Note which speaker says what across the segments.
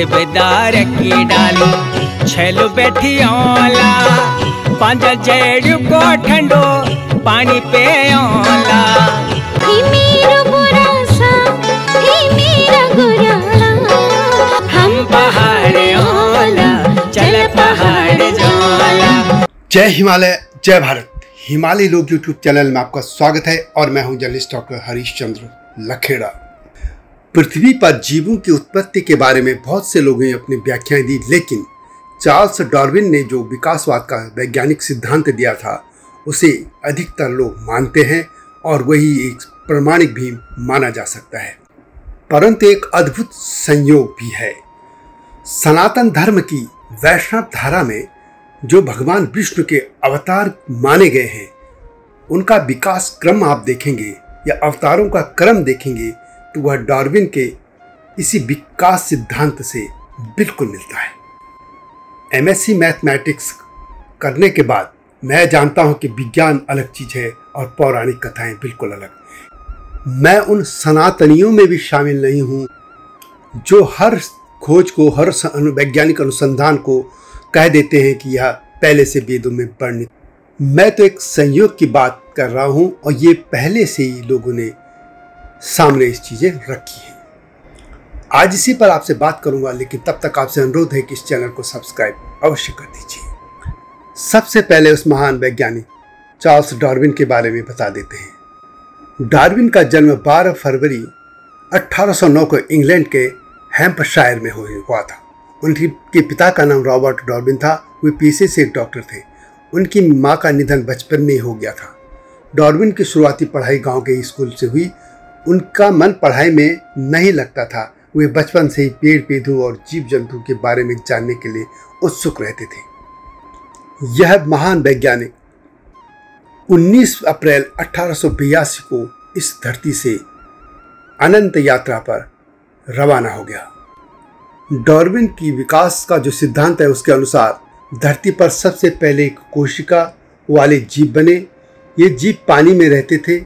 Speaker 1: बेदार की डाली छेलू बैठी ओला पांच जेड़ को ठंडो पानी पे ओला
Speaker 2: ही मेरा बुरासा ही मेरा गुराला हम पहाड़ ओला चल पहाड़ जोला।
Speaker 3: जय हिमालय जय भारत। हिमालय लोग यूट्यूब चैनल में आपका स्वागत है और मैं हूं जर्नलिस्ट डॉक्टर हरीशचंद्र लखेड़ा। पृथ्वी पर जीवों की उत्पत्ति के बारे में बहुत से लोगों ने अपनी व्याख्याएं दी, लेकिन चार्ल्स डार्विन ने जो विकासवाद का वैज्ञानिक सिद्धांत दिया था उसे अधिकतर लोग मानते हैं और वही एक प्रमाणिक भी माना जा सकता है। परंतु एक अद्भुत संयोग भी है। सनातन धर्म की वैष्णव धारा में जो भगवान विष्णु के अवतार माने गए हैं, उनका विकास क्रम आप देखेंगे या अवतारों का क्रम देखेंगे तो वह डार्विन के इसी विकास सिद्धांत से बिल्कुल मिलता है। एमएससी मैथमेटिक्स करने के बाद मैं जानता हूं कि विज्ञान अलग चीज है और पौराणिक कथाएं बिल्कुल अलग। मैं उन सनातनियों में भी शामिल नहीं हूं जो हर खोज को, हर वैज्ञानिक अनुसंधान को कह देते हैं कि यह पहले से वेदों में वर्णित। मैं तो एक संयोग की बात कर रहा हूं और ये पहले से ही लोगों ने सामने इस चीजें रखी हैं। आज इसी पर आपसे बात करूंगा, लेकिन तब तक आपसे अनुरोध है कि इस चैनल को सब्सक्राइब अवश्य कर दीजिए। सबसे पहले उस महान वैज्ञानिक चार्ल्स डार्विन के बारे में बता देते हैं। डार्विन का जन्म 12 फरवरी 1809 को इंग्लैंड के हैम्पशायर में हुआ था। उनके पिता का नाम रॉबर्ट डार्विन था। वे पेशे से एक डॉक्टर थे। उनकी मां का निधन बचपन में ही हो गया था। डार्विन की शुरुआती पढ़ाई गांव के स्कूल से हुई। उनका मन पढ़ाई में नहीं लगता था। वे बचपन से ही पेड़ पौधों और जीव जंतु के बारे में जानने के लिए उत्सुक रहते थे। यह महान वैज्ञानिक 19 अप्रैल 1882 को इस धरती से अनंत यात्रा पर रवाना हो गया। डार्विन की विकास का जो सिद्धांत है उसके अनुसार धरती पर सबसे पहले एक कोशिका वाले जीव बने। ये जीव पानी में रहते थे।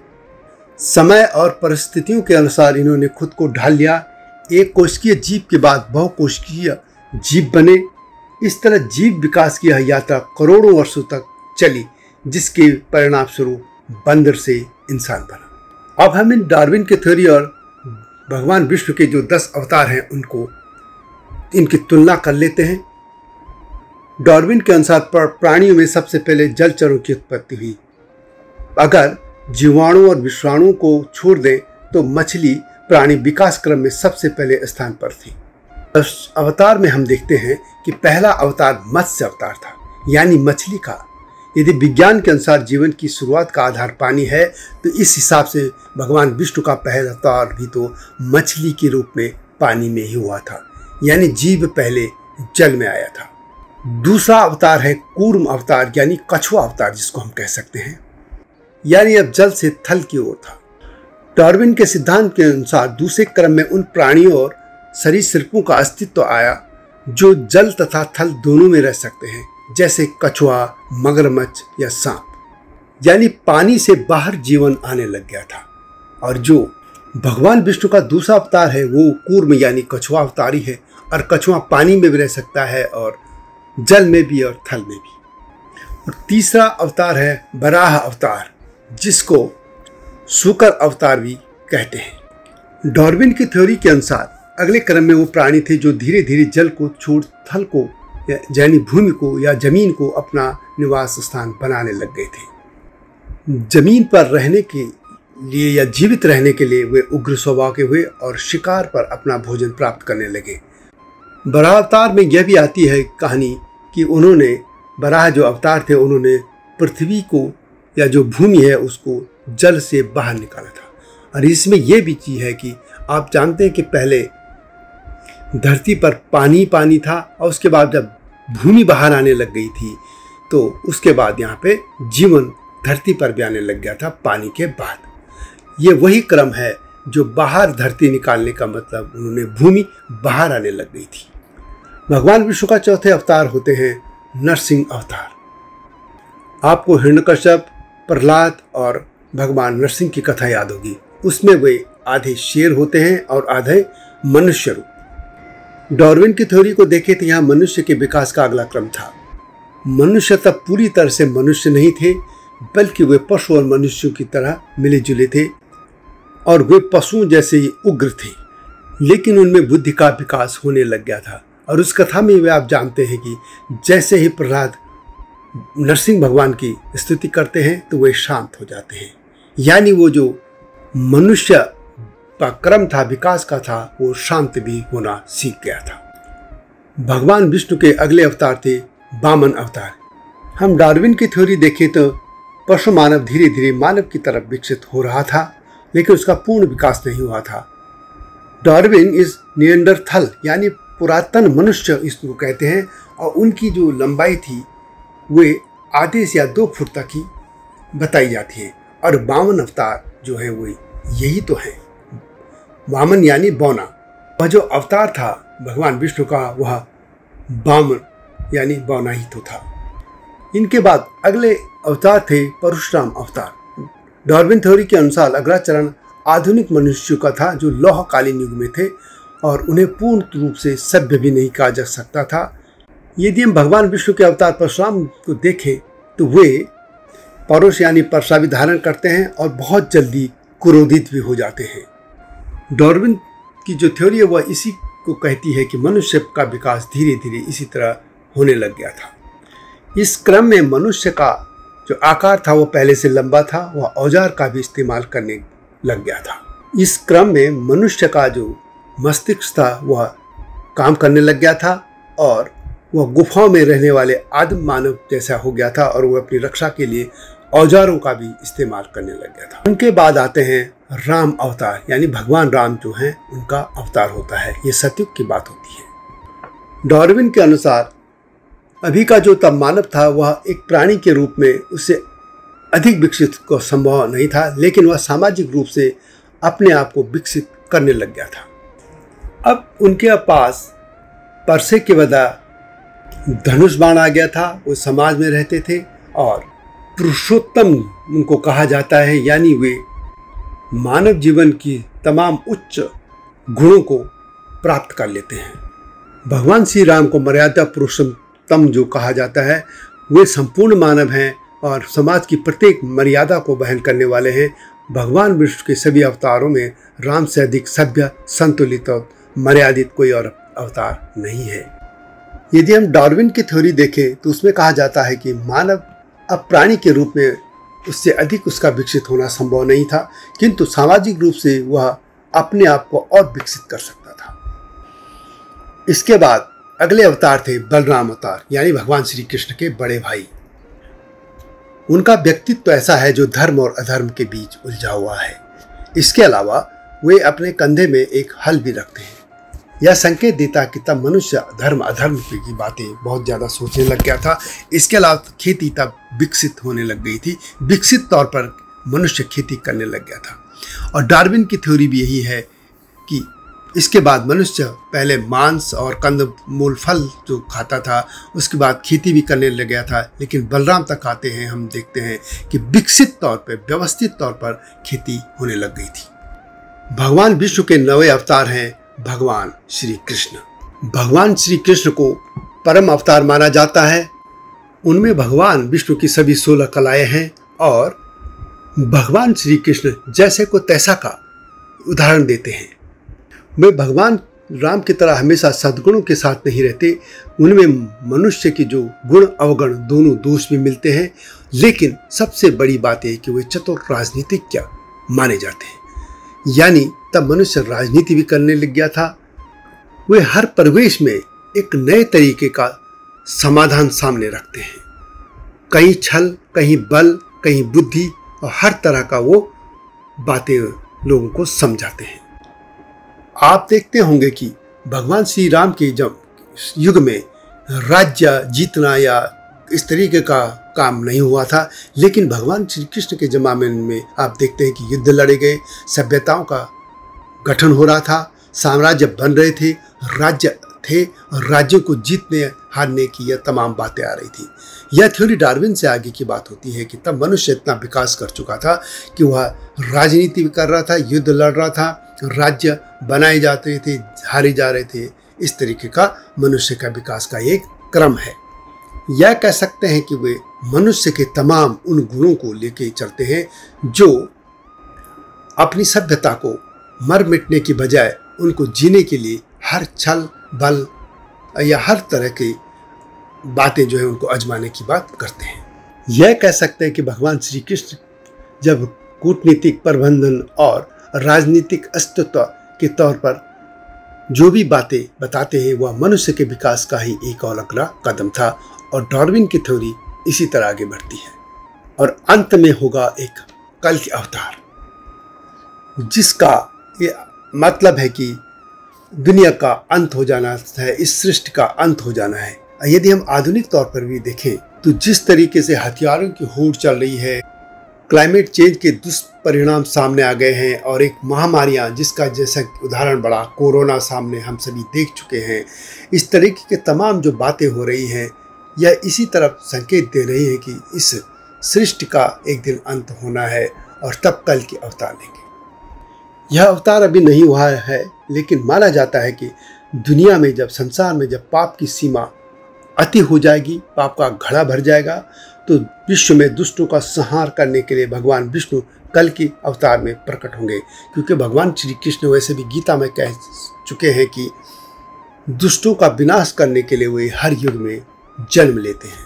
Speaker 3: समय और परिस्थितियों के अनुसार इन्होंने खुद को ढाल लिया। एक कोशिकीय जीव के बाद बहुकोशिकीय जीव बने। इस तरह जीव विकास की यह यात्रा करोड़ों वर्षों तक चली, जिसके परिणाम स्वरूप बंदर से इंसान बना। अब हम इन डार्विन के थ्योरी और भगवान विष्णु के जो 10 अवतार हैं उनको इनकी तुलना कर लेते हैं। डार्विन के अनुसार प्राणियों में सबसे पहले जलचरों की उत्पत्ति हुई। अगर जीवाणु और विषाणु को छोड़ दें तो मछली प्राणी विकास क्रम में सबसे पहले स्थान पर थी। इस अवतार में हम देखते हैं कि पहला अवतार मत्स्य अवतार था, यानी मछली का। यदि विज्ञान के अनुसार जीवन की शुरुआत का आधार पानी है तो इस हिसाब से भगवान विष्णु का पहला अवतार भी तो मछली के रूप में पानी में ही हुआ था, यानी जीव पहले जल में आया था। दूसरा अवतार है कूर्म अवतार, यानी कछुआ अवतार जिसको हम कह सकते हैं, यानी अब जल से थल की ओर था। डार्विन के सिद्धांत के अनुसार दूसरे क्रम में उन प्राणियों और सरीसृपों का अस्तित्व आया जो जल तथा थल दोनों में रह सकते हैं, जैसे कछुआ, मगरमच्छ या सांप। यानी पानी से बाहर जीवन आने लग गया था। और जो भगवान विष्णु का दूसरा अवतार है वो कूर्म यानी कछुआ अवतारी है। और कछुआ पानी में भी रह सकता है और जल में भी और थल में भी। और तीसरा अवतार है बराह अवतार, जिसको शुकर अवतार भी कहते हैं। डार्विन की थ्योरी के अनुसार अगले क्रम में वो प्राणी थे जो धीरे धीरे जल को छोड़ थल को यानी भूमि को या जमीन को अपना निवास स्थान बनाने लग गए थे। जमीन पर रहने के लिए या जीवित रहने के लिए वे उग्र स्वभाव के हुए और शिकार पर अपना भोजन प्राप्त करने लगे। बराह अवतार में यह भी आती है कहानी कि उन्होंने बराह जो अवतार थे उन्होंने पृथ्वी को या जो भूमि है उसको जल से बाहर निकाला था। और इसमें यह भी चीज है कि आप जानते हैं कि पहले धरती पर पानी पानी था और उसके बाद जब भूमि बाहर आने लग गई थी तो उसके बाद यहाँ पे जीवन धरती पर भी आने लग गया था पानी के बाद। ये वही क्रम है जो बाहर धरती निकालने का मतलब उन्होंने भूमि बाहर आने लग गई थी। भगवान विष्णु का चौथे अवतार होते हैं नरसिंह अवतार। आपको हिरण्यकश्यप, प्रहलाद और भगवान नरसिंह की कथा याद होगी। उसमें वे आधे शेर होते हैं और आधे मनुष्य रूप। डार्विन की थ्योरी को देखें तो यहाँ मनुष्य के विकास का अगला क्रम था। मनुष्य तब पूरी तरह से मनुष्य नहीं थे, बल्कि वे पशु और मनुष्यों की तरह मिले जुले थे और वे पशुओं जैसे ही उग्र थे, लेकिन उनमें बुद्धि का विकास होने लग गया था। और उस कथा में वे आप जानते हैं कि जैसे ही प्रहलाद नरसिंह भगवान की स्तुति करते हैं तो वे शांत हो जाते हैं, यानी वो जो मनुष्य का क्रम था, विकास का था, वो शांत भी होना सीख गया था। भगवान विष्णु के अगले अवतार थे वामन अवतार। हम डार्विन की थ्योरी देखें तो पशु मानव धीरे धीरे मानव की तरफ विकसित हो रहा था, लेकिन उसका पूर्ण विकास नहीं हुआ था। डार्विन इस निएंडरथल यानी पुरातन मनुष्य इसको कहते हैं, और उनकी जो लंबाई थी वे आधे से या 2 फुट तक ही बताई जाती है। और वामन अवतार जो है वो यही तो है। वामन यानी बौना। वह जो अवतार था भगवान विष्णु का, वह वामन यानी बौना ही तो था। इनके बाद अगले अवतार थे परशुराम अवतार। डार्विन थ्योरी के अनुसार अगला चरण आधुनिक मनुष्यों का था, जो लौहकालीन युग में थे और उन्हें पूर्ण रूप से सभ्य भी नहीं कहा जा सकता था। यदि हम भगवान विष्णु के अवतार परशुराम को देखें तो वे परुष यानी परशा भी धारण करते हैं और बहुत जल्दी क्रोधित भी हो जाते हैं। डार्विन की जो थ्योरी है वह इसी को कहती है कि मनुष्य का विकास धीरे धीरे इसी तरह होने लग गया था। इस क्रम में मनुष्य का जो आकार था वो पहले से लंबा था, वह औजार का भी इस्तेमाल करने लग गया था। इस क्रम में मनुष्य का जो मस्तिष्क था वह काम करने लग गया था और वह गुफाओं में रहने वाले आदिम मानव जैसा हो गया था और वह अपनी रक्षा के लिए औजारों का भी इस्तेमाल करने लग गया था। उनके बाद आते हैं राम अवतार, यानी भगवान राम जो हैं उनका अवतार होता है। ये सतयुग की बात होती है। डार्विन के अनुसार अभी का जो तब मानव था वह एक प्राणी के रूप में उससे अधिक विकसित को संभव नहीं था, लेकिन वह सामाजिक रूप से अपने आप को विकसित करने लग गया था। अब उनके पास परसे के बदला धनुष बाण आ गया था। वो समाज में रहते थे और पुरुषोत्तम उनको कहा जाता है, यानी वे मानव जीवन की तमाम उच्च गुणों को प्राप्त कर लेते हैं। भगवान श्री राम को मर्यादा पुरुषोत्तम जो कहा जाता है, वे संपूर्ण मानव हैं और समाज की प्रत्येक मर्यादा को वहन करने वाले हैं। भगवान विष्णु के सभी अवतारों में राम से अधिक सभ्य, संतुलित और मर्यादित कोई और अवतार नहीं है। यदि हम डार्विन की थ्योरी देखें तो उसमें कहा जाता है कि मानव अब प्राणी के रूप में उससे अधिक उसका विकसित होना संभव नहीं था, किंतु सामाजिक रूप से वह अपने आप को और विकसित कर सकता था। इसके बाद अगले अवतार थे बलराम अवतार, यानी भगवान श्री कृष्ण के बड़े भाई। उनका व्यक्तित्व ऐसा है जो धर्म और अधर्म के बीच उलझा हुआ है। इसके अलावा वे अपने कंधे में एक हल भी रखते हैं। यह संकेत देता कि तब मनुष्य धर्म अधर्म की बातें बहुत ज़्यादा सोचने लग गया था। इसके अलावा खेती तब विकसित होने लग गई थी। विकसित तौर पर मनुष्य खेती करने लग गया था। और डार्विन की थ्योरी भी यही है कि इसके बाद मनुष्य पहले मांस और कंदमूल फल जो खाता था, उसके बाद खेती भी करने लग गया था। लेकिन बलराम तक आते हैं, हम देखते हैं कि विकसित तौर पर, व्यवस्थित तौर पर खेती होने लग गई थी। भगवान विष्णु के 9वें अवतार हैं भगवान श्री कृष्ण। भगवान श्री कृष्ण को परम अवतार माना जाता है। उनमें भगवान विष्णु की सभी 16 कलाएं हैं और भगवान श्री कृष्ण जैसे को तैसा का उदाहरण देते हैं। वे भगवान राम की तरह हमेशा सद्गुणों के साथ नहीं रहते। उनमें मनुष्य की जो गुण अवगुण दोनों दोष भी मिलते हैं, लेकिन सबसे बड़ी बात है कि वे चतुर राजनीतिज्ञ माने जाते हैं। यानी तब मनुष्य राजनीति भी करने लग गया था। वे हर परिवेश में एक नए तरीके का समाधान सामने रखते हैं। कहीं छल, कहीं बल, कहीं बुद्धि और हर तरह का वो बातें लोगों को समझाते हैं। आप देखते होंगे कि भगवान श्री राम के जब युग में राज्य जीतना या इस तरीके का काम नहीं हुआ था, लेकिन भगवान श्री कृष्ण के जमाने में आप देखते हैं कि युद्ध लड़े गए, सभ्यताओं का गठन हो रहा था, साम्राज्य बन रहे थे, राज्य थे और राज्यों को जीतने हारने की यह तमाम बातें आ रही थी। यह थ्योरी डार्विन से आगे की बात होती है कि तब मनुष्य इतना विकास कर चुका था कि वह राजनीति भी कर रहा था, युद्ध लड़ रहा था, राज्य बनाए जाते थे, हारे जा रहे थे। इस तरीके का मनुष्य का विकास का एक क्रम है। यह कह सकते हैं कि वे मनुष्य के तमाम उन गुणों को लेके चलते हैं जो अपनी सभ्यता को मर मिटने की बजाय उनको जीने के लिए हर छल बल या हर तरह की बातें जो है उनको आजमाने की बात करते हैं। यह कह सकते हैं कि भगवान श्री कृष्ण जब कूटनीतिक प्रबंधन और राजनीतिक अस्तित्व के तौर पर जो भी बातें बताते हैं वह मनुष्य के विकास का ही एक और अगला कदम था और डार्विन की थ्योरी इसी तरह आगे बढ़ती है और अंत में होगा एक कल की अवतार, जिसका ये मतलब है कि दुनिया का अंत हो जाना है, इस सृष्टि का अंत हो जाना है। यदि हम आधुनिक तौर पर भी देखें तो जिस तरीके से हथियारों की होड़ चल रही है, क्लाइमेट चेंज के दुष्परिणाम सामने आ गए हैं और एक महामारियां जिसका जैसा उदाहरण बड़ा कोरोना सामने हम सभी देख चुके हैं, इस तरीके के तमाम जो बातें हो रही हैं यह इसी तरफ संकेत दे रही है कि इस सृष्टि का एक दिन अंत होना है और तब कल की अवतार लेंगे। यह अवतार अभी नहीं हुआ है, लेकिन माना जाता है कि दुनिया में जब संसार में जब पाप की सीमा अति हो जाएगी, पाप का घड़ा भर जाएगा, तो विश्व में दुष्टों का संहार करने के लिए भगवान विष्णु कल की अवतार में प्रकट होंगे। क्योंकि भगवान श्री कृष्ण वैसे भी गीता में कह चुके हैं कि दुष्टों का विनाश करने के लिए वे हर युग में जन्म लेते हैं।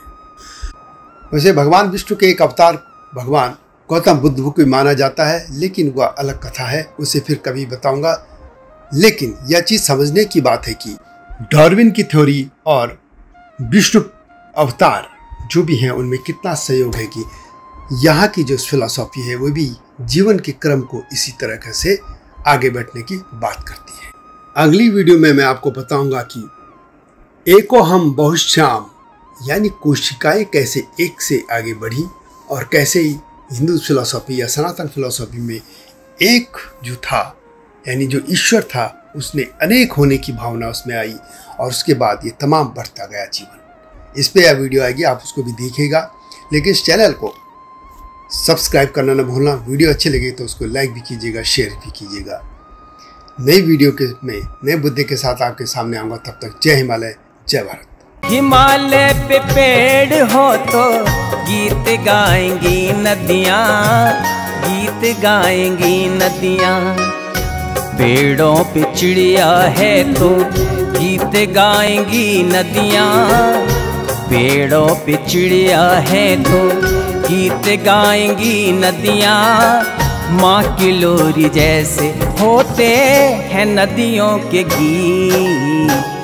Speaker 3: वैसे भगवान विष्णु के एक अवतार भगवान गौतम बुद्ध को भी माना जाता है, लेकिन वह अलग कथा है, उसे फिर कभी बताऊंगा। लेकिन यह चीज़ समझने की बात है कि डार्विन की थ्योरी और विष्णु अवतार जो भी हैं उनमें कितना सहयोग है कि यहाँ की जो फिलॉसफी है वो भी जीवन के क्रम को इसी तरह से आगे बढ़ने की बात करती है। अगली वीडियो में मैं आपको बताऊंगा कि एको हम बहुश्याम यानी कोशिकाएं कैसे एक से आगे बढ़ी और कैसे हिंदू फिलॉसफी या सनातन फिलॉसफी में एक जो था यानी जो ईश्वर था उसने अनेक होने की भावना उसमें आई और उसके बाद ये तमाम बढ़ता गया जीवन। इस पे यह वीडियो आएगी, आप उसको भी देखिएगा, लेकिन इस चैनल को सब्सक्राइब करना न भूलना। वीडियो अच्छी लगे तो उसको लाइक भी कीजिएगा, शेयर भी कीजिएगा। नई वीडियो के में नए मुद्दे के साथ आपके सामने आऊँगा। तब तक जय हिमालय, जय भारत।
Speaker 1: हिमालय पे पेड़ हो तो गीत गाएंगी नदियाँ, गीत गाएंगी नदियाँ। पेड़ों पे चिड़िया है तो गीत गाएंगी नदियाँ, पेड़ों पे चिड़िया है तो गीत गाएंगी नदियाँ। माँ की लोरी जैसे होते हैं नदियों के गीत।